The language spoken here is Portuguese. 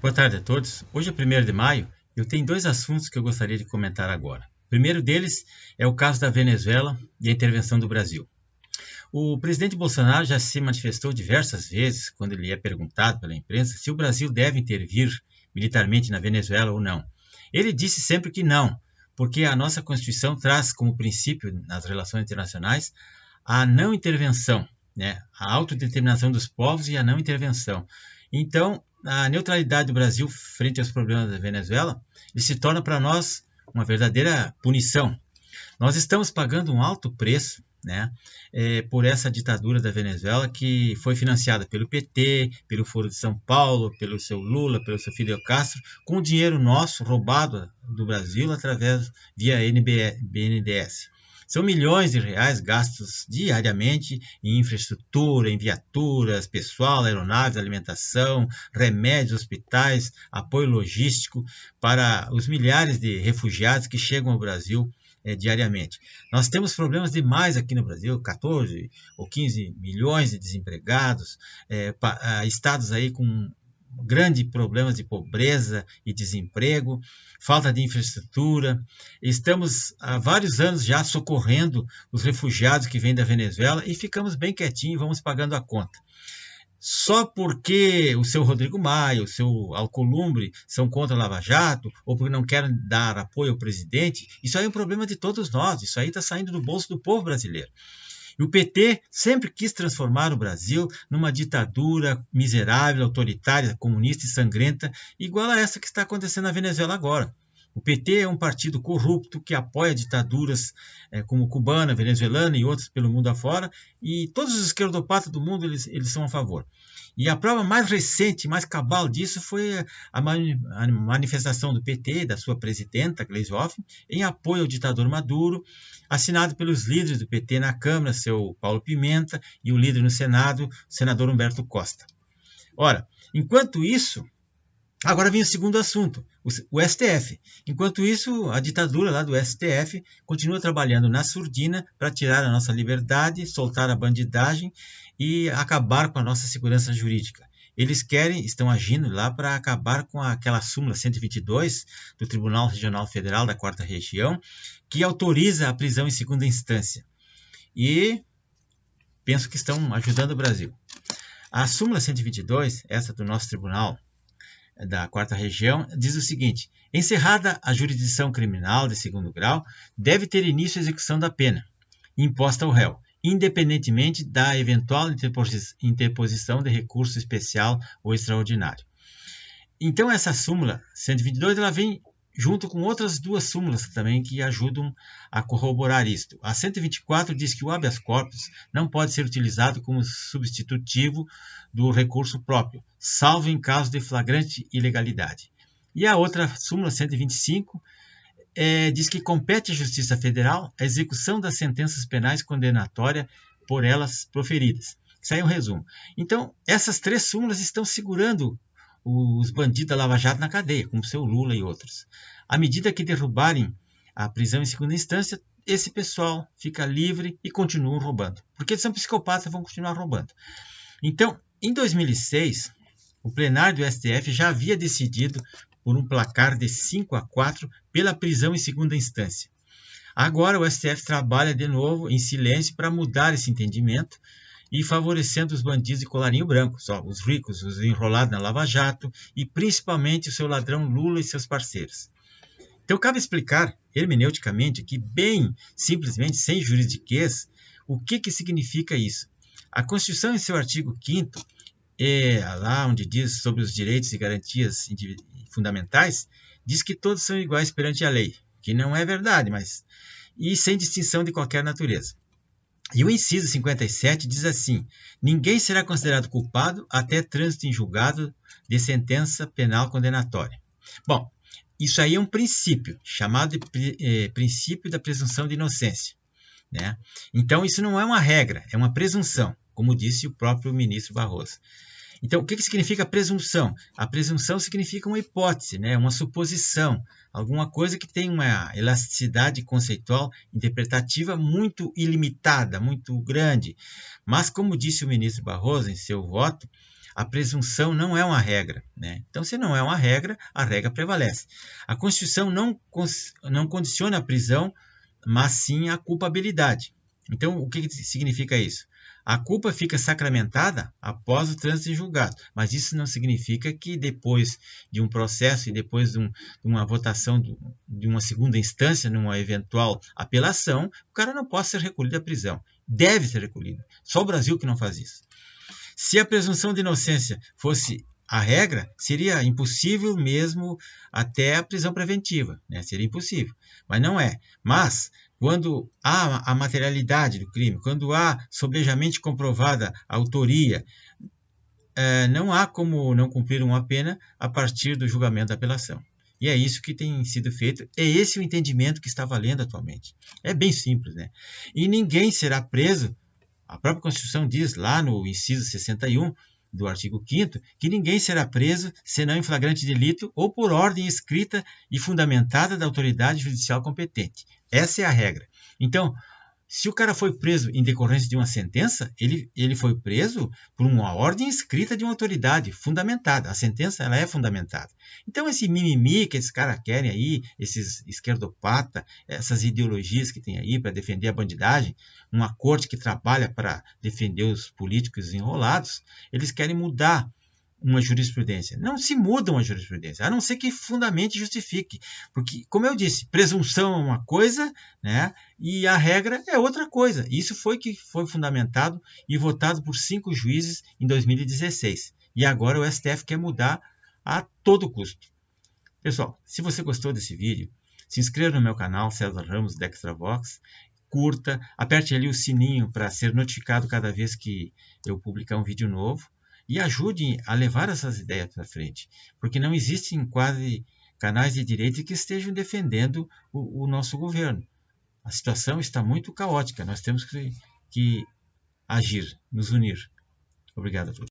Boa tarde a todos. Hoje é 1º de maio e eu tenho dois assuntos que eu gostaria de comentar agora. O primeiro deles é o caso da Venezuela e a intervenção do Brasil. O presidente Bolsonaro já se manifestou diversas vezes, quando ele é perguntado pela imprensa, se o Brasil deve intervir militarmente na Venezuela ou não. Ele disse sempre que não, porque a nossa Constituição traz como princípio nas relações internacionais a não intervenção, a autodeterminação dos povos e a não intervenção. Então, a neutralidade do Brasil frente aos problemas da Venezuela ele se torna para nós uma verdadeira punição. Nós estamos pagando um alto preço por essa ditadura da Venezuela que foi financiada pelo PT, pelo Foro de São Paulo, pelo seu Lula, pelo seu Fidel Castro, com dinheiro nosso roubado do Brasil através via BNDES. São milhões de reais gastos diariamente em infraestrutura, em viaturas, pessoal, aeronaves, alimentação, remédios, hospitais, apoio logístico para os milhares de refugiados que chegam ao Brasil diariamente. Nós temos problemas demais aqui no Brasil, 14 ou 15 milhões de desempregados, estados aí com grandes problemas de pobreza e desemprego, falta de infraestrutura. Estamos há vários anos já socorrendo os refugiados que vêm da Venezuela e ficamos bem quietinhos e vamos pagando a conta. Só porque o seu Rodrigo Maia, o seu Alcolumbre são contra a Lava Jato ou porque não querem dar apoio ao presidente, isso aí é um problema de todos nós, isso aí está saindo do bolso do povo brasileiro. E o PT sempre quis transformar o Brasil numa ditadura miserável, autoritária, comunista e sangrenta, igual a essa que está acontecendo na Venezuela agora. O PT é um partido corrupto que apoia ditaduras como cubana, venezuelana e outras pelo mundo afora, e todos os esquerdopatas do mundo eles são a favor. E a prova mais recente, mais cabal disso foi a manifestação do PT, da sua presidenta, Gleisi Hoffmann, em apoio ao ditador Maduro, assinado pelos líderes do PT na Câmara, seu Paulo Pimenta, e o líder no Senado, o senador Humberto Costa. Ora, enquanto isso, agora vem o segundo assunto, o STF. Enquanto isso, a ditadura lá do STF continua trabalhando na surdina para tirar a nossa liberdade, soltar a bandidagem e acabar com a nossa segurança jurídica. Eles estão agindo lá para acabar com aquela súmula 122 do Tribunal Regional Federal da 4ª Região, que autoriza a prisão em segunda instância. E penso que estão ajudando o Brasil. A súmula 122, essa do nosso tribunal, da 4ª Região, diz o seguinte: encerrada a jurisdição criminal de segundo grau, deve ter início a execução da pena imposta ao réu, independentemente da eventual interposição de recurso especial ou extraordinário. Então essa súmula 122 ela vem junto com outras duas súmulas também que ajudam a corroborar isto. A 124 diz que o habeas corpus não pode ser utilizado como substitutivo do recurso próprio, salvo em caso de flagrante ilegalidade. E a outra súmula 125 diz que compete à Justiça Federal a execução das sentenças penais condenatórias por elas proferidas. Isso aí é um resumo. Então, essas três súmulas estão segurando os bandidos da Lava Jato na cadeia, como o seu Lula e outros. À medida que derrubarem a prisão em segunda instância, esse pessoal fica livre e continuam roubando. Porque eles são psicopatas e vão continuar roubando. Então, em 2006, o plenário do STF já havia decidido por um placar de 5-4 pela prisão em segunda instância. Agora o STF trabalha de novo em silêncio para mudar esse entendimento e favorecendo os bandidos de colarinho branco, só os ricos, os enrolados na Lava Jato e principalmente o seu ladrão Lula e seus parceiros. Então cabe explicar hermeneuticamente aqui, bem simplesmente, sem juridiquês, o que significa isso. A Constituição, em seu artigo 5º, lá onde diz sobre os direitos e garantias fundamentais, diz que todos são iguais perante a lei, que não é verdade, e sem distinção de qualquer natureza. E o inciso 57 diz assim: ninguém será considerado culpado até trânsito em julgado de sentença penal condenatória. Bom, isso aí é um princípio, chamado de princípio da presunção de inocência. Então, isso não é uma regra, é uma presunção, como disse o próprio ministro Barroso. Então, o que significa presunção? A presunção significa uma hipótese, uma suposição, alguma coisa que tem uma elasticidade conceitual interpretativa muito ilimitada, muito grande. Mas, como disse o ministro Barroso em seu voto, a presunção não é uma regra, né? Então, se não é uma regra, a regra prevalece. A Constituição não condiciona a prisão, mas sim a culpabilidade. Então, o que significa isso? A culpa fica sacramentada após o trânsito em julgado, mas isso não significa que depois de um processo e depois de uma votação de uma segunda instância, numa eventual apelação, o cara não possa ser recolhido à prisão. Deve ser recolhido. Só o Brasil que não faz isso. Se a presunção de inocência fosse a regra, seria impossível mesmo até a prisão preventiva, né? Seria impossível, mas não é. Mas, quando há a materialidade do crime, quando há sobejamente comprovada a autoria, não há como não cumprir uma pena a partir do julgamento da apelação. E é isso que tem sido feito, é esse o entendimento que está valendo atualmente. É bem simples, né? E ninguém será preso. A própria Constituição diz lá no inciso 61 do artigo 5º que ninguém será preso senão em flagrante delito ou por ordem escrita e fundamentada da autoridade judicial competente. Essa é a regra. Então, se o cara foi preso em decorrência de uma sentença, ele foi preso por uma ordem escrita de uma autoridade fundamentada. A sentença ela é fundamentada. Então, esse mimimi que esses caras querem aí, esses esquerdopatas, essas ideologias que tem aí para defender a bandidagem, uma corte que trabalha para defender os políticos enrolados, eles querem mudar uma jurisprudência. Não se muda uma jurisprudência, a não ser que fundamente justifique. Porque, como eu disse, presunção é uma coisa, né, e a regra é outra coisa. Isso foi que foi fundamentado e votado por 5 juízes em 2016. E agora o STF quer mudar a todo custo. Pessoal, se você gostou desse vídeo, se inscreva no meu canal, César Ramos Dextravox, curta, aperte ali o sininho para ser notificado cada vez que eu publicar um vídeo novo. E ajude a levar essas ideias para frente, porque não existem quase canais de direita que estejam defendendo o nosso governo. A situação está muito caótica, nós temos que agir, nos unir. Obrigado a todos.